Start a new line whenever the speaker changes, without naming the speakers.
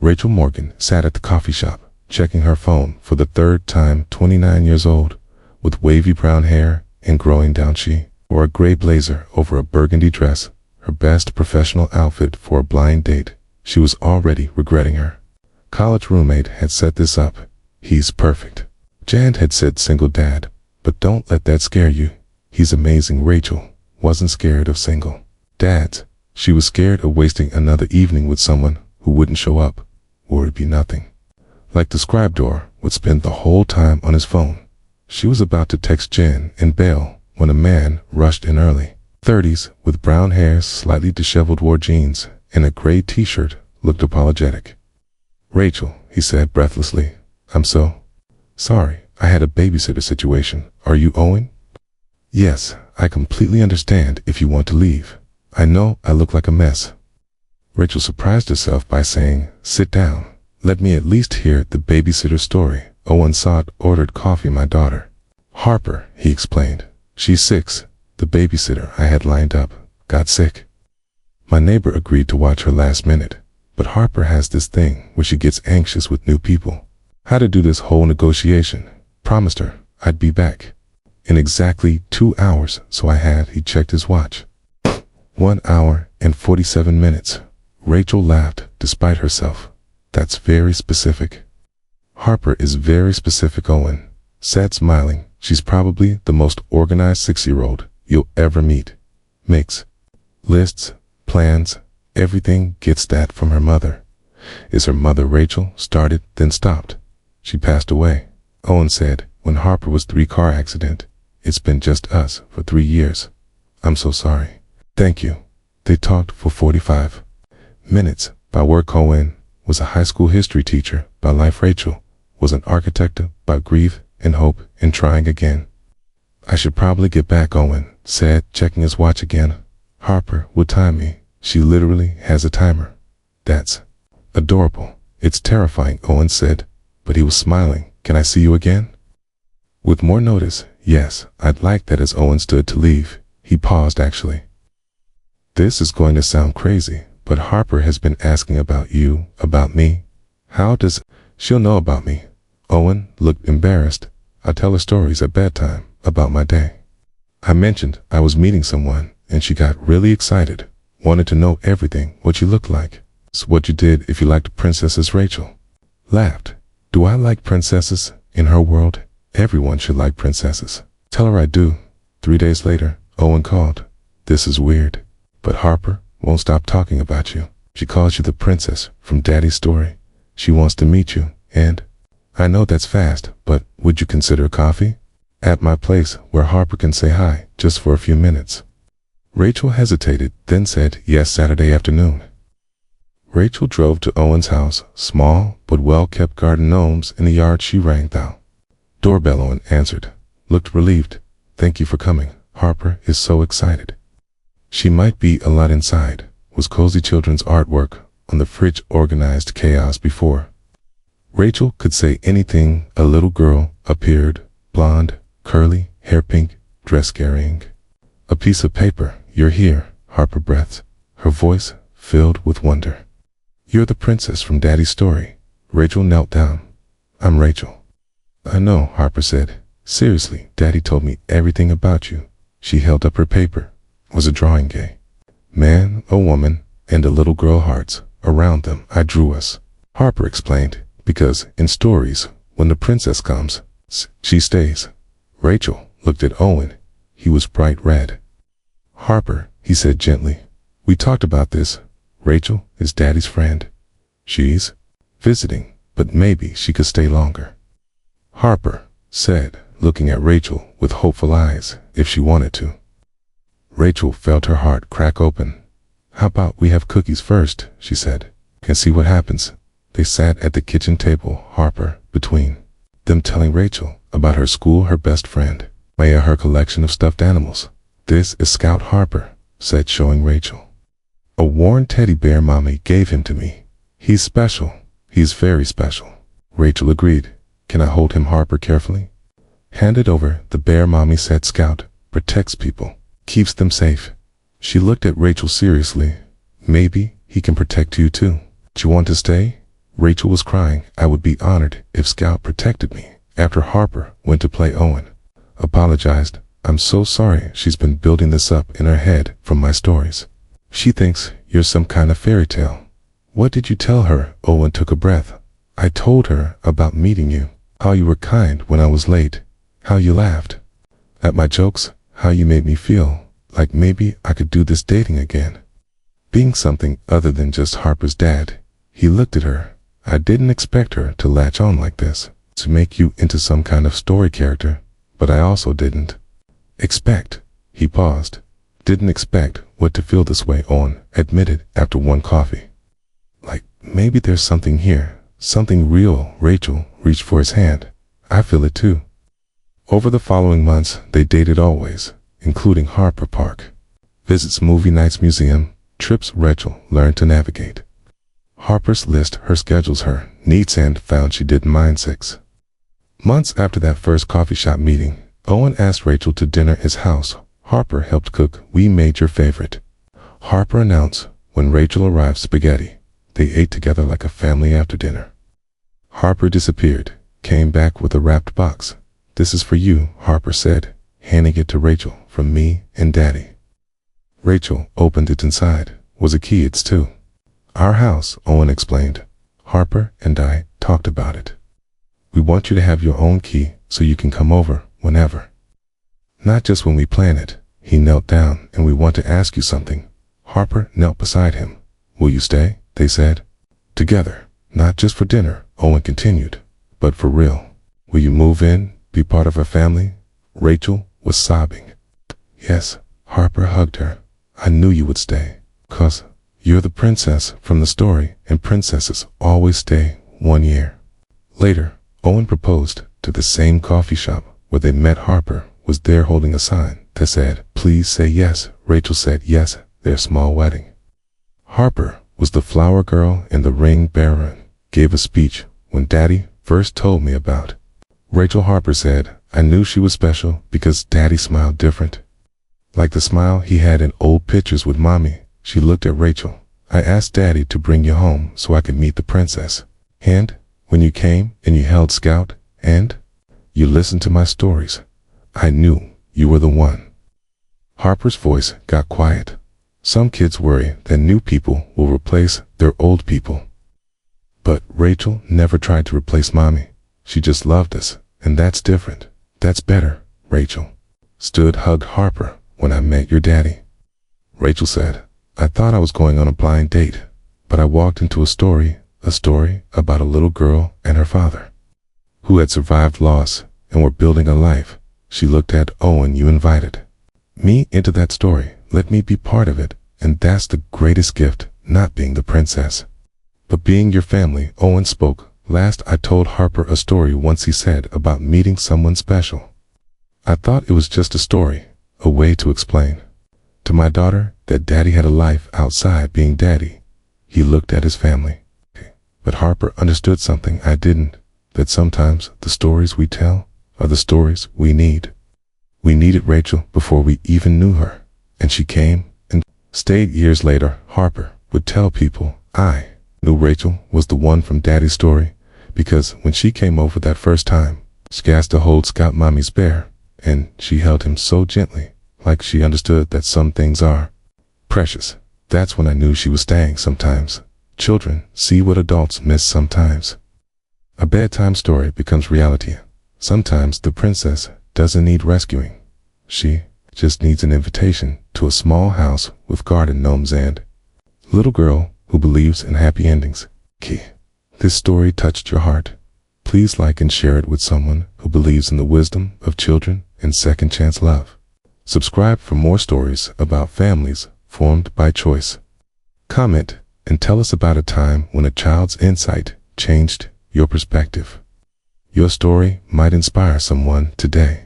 Rachel Morgan sat at the coffee shop, checking her phone for the third time. 29 years old, with wavy brown hair and growing down. She wore a gray blazer over a burgundy dress, her best professional outfit for a blind date. She was already regretting her college roommate had set this up. He's perfect. Jan had said single dad, but don't let that scare you. He's amazing. Rachel wasn't scared of single dads. She was scared of wasting another evening with someone who wouldn't show up, or it'd be nothing. Like the scribedor would spend the whole time on his phone. She was about to text Jen and bail when a man rushed in early. 30s, with brown hair, slightly disheveled, wore jeans and a gray t-shirt, looked apologetic. "Rachel," he said breathlessly, "I'm so sorry. I had a babysitter situation. Are you Owen?" "Yes, I completely understand if you want to leave. I know I look like a mess." Rachel surprised herself by saying, "Sit down. Let me at least hear the babysitter story." Owen ordered coffee. "My daughter, Harper," he explained. "She's 6. The babysitter I had lined up got sick. My neighbor agreed to watch her last minute, but Harper has this thing where she gets anxious with new people. Had to do this whole negotiation. Promised her I'd be back in exactly 2 hours, so he checked his watch. 1 hour and 47 minutes. Rachel laughed despite herself. "That's very specific." "Harper is very specific," Owen said, smiling. "She's probably the most organized 6-year-old you'll ever meet. Makes lists, plans, everything. Gets that from her mother." "Is her mother?" Rachel started, then stopped. "She passed away," Owen said, "when Harper was 3 car accident. It's been just us for 3 years. I'm so sorry." "Thank you." They talked for 45 minutes. By work, Owen was a high school history teacher. By life, Rachel was an architect. By grief and hope and trying again. "I should probably get back," Owen said, checking his watch again. "Harper will time me. She literally has a timer." "That's adorable." "It's terrifying," Owen said, but he was smiling. "Can I see you again?" With more notice. "Yes, I'd like that." As Owen stood to leave, he paused. "Actually, this is going to sound crazy, but Harper has been asking about you, about me." "How does she'll know about me?" Owen looked embarrassed. "I tell her stories at bedtime about my day. I mentioned I was meeting someone, and she got really excited, wanted to know everything, what you looked like." "So what you did if you liked princesses?" Rachel laughed. "Do I like princesses? In her world, everyone should like princesses." "Tell her I do." 3 days later, Owen called. "This is weird, but Harper won't stop talking about you. She calls you the princess from Daddy's story. She wants to meet you, and I know that's fast, but would you consider coffee at my place where Harper can say hi just for a few minutes?" Rachel hesitated, then said yes. Saturday afternoon. Rachel drove to Owen's house, small but well-kept, garden gnomes in the yard. She rang the doorbell. Owen answered, looked relieved. "Thank you for coming. Harper is so excited. She might be a lot inside." Was cozy children's artwork on the fridge, organized chaos. Before Rachel could say anything, a little girl appeared, blonde, curly, hair pink, dress carrying a piece of paper. "You're here," Harper breathed, her voice filled with wonder. "You're the princess from Daddy's story." Rachel knelt down. "I'm Rachel." "I know," Harper said. "Seriously, Daddy told me everything about you." She held up her paper. It was a drawing. A man, a woman, and a little girl, hearts around them. "I drew us," Harper explained, "because in stories, when the princess comes, she stays." Rachel looked at Owen. He was bright red. "Harper," he said gently, "we talked about this. Rachel is Daddy's friend. She's visiting, but maybe she could stay longer." Harper said, looking at Rachel with hopeful eyes, "if she wanted to." Rachel felt her heart crack open. "How about we have cookies first?" she said, "and see what happens." They sat at the kitchen table, Harper between them, telling Rachel about her school, her best friend, Maya, her collection of stuffed animals. "This is Scout," Harper said, showing Rachel. "A worn teddy bear Mommy gave him to me. He's special. He's very special." Rachel agreed. "Can I hold him?" Harper carefully handed over the bear. Mommy said Scout protects people, keeps them safe. She looked at Rachel seriously. "Maybe he can protect you too. Do you want to stay?" Rachel was crying. I would be honored if Scout protected me. After Harper went to play, Owen apologized. I'm so sorry. She's been building this up in her head from my stories. She thinks you're some kind of fairy tale. What did you tell her? Owen took a breath. I told her about meeting you, how you were kind when I was late, how you laughed at my jokes, how you made me feel like maybe I could do this dating again. Being something other than just Harper's dad. He looked at her. I didn't expect her to latch on like this, to make you into some kind of story character, but I also didn't expect. He paused. Didn't expect what to feel this way, Owen admitted after one coffee. Like, maybe there's something here, something real. Rachel reached for his hand. I feel it too. Over the following months, they dated always, including Harper Park, visits, movie nights, museum trips. Rachel learned to navigate Harper's list, her schedules, her needs, and found she didn't mind 6 months after that first coffee shop meeting. Owen asked Rachel to dinner at his house. Harper helped cook. We made your favorite, Harper announced when Rachel arrived. Spaghetti. They ate together like a family after dinner. Harper disappeared, came back with a wrapped box. This is for you, Harper said, handing it to Rachel. From me and Daddy. Rachel opened it. Inside was a key. It's to our house, Owen explained. Harper and I talked about it. We want you to have your own key so you can come over whenever. Not just when we plan it. He knelt down. And we want to ask you something. Harper knelt beside him. Will you stay? They said. Together. Not just for dinner, Owen continued, but for real. Will you move in, be part of our family? Rachel was sobbing. Yes. Harper hugged her. I knew you would stay. 'Cause you're the princess from the story, and princesses always stay 1 year. Later, Owen proposed to the same coffee shop where they met. Harper was there holding a sign that said, please say yes. Rachel said yes, their small wedding. Harper was the flower girl and the ring bearer and gave a speech when Daddy first told me about Rachel. Harper said, I knew she was special because Daddy smiled different, like the smile he had in old pictures with Mommy. She looked at Rachel. I asked Daddy to bring you home so I could meet the princess. And when you came and you held Scout and you listened to my stories, I knew you were the one. Harper's voice got quiet. Some kids worry that new people will replace their old people. But Rachel never tried to replace Mommy. She just loved us, and that's different. That's better. Rachel stood, hugged Harper. When I met your daddy, Rachel said, I thought I was going on a blind date, but I walked into a story about a little girl and her father who had survived loss and were building a life. She looked at Owen. You invited me into that story. Let me be part of it, and that's the greatest gift, not being the princess, but being your family. Owen spoke last. I told Harper a story once he said about meeting someone special. I thought it was just a story, a way to explain to my daughter that Daddy had a life outside being Daddy. He looked at his family. But Harper understood something I didn't, that sometimes the stories we tell are the stories we need. We needed Rachel before we even knew her, and she came and stayed. Years later, Harper would tell people, I knew Rachel was the one from Daddy's story, because when she came over that first time, she asked to hold Scout Mommy's bear, and she held him so gently, like she understood that some things are precious. That's when I knew she was staying. Sometimes children see what adults miss. Sometimes a bedtime story becomes reality. Sometimes the princess doesn't need rescuing. She just needs an invitation to a small house with garden gnomes and little girl who believes in happy endings. This story touched your heart. Please like and share it with someone who believes in the wisdom of children and second chance love. Subscribe for more stories about families formed by choice. Comment and tell us about a time when a child's insight changed your perspective. Your story might inspire someone today.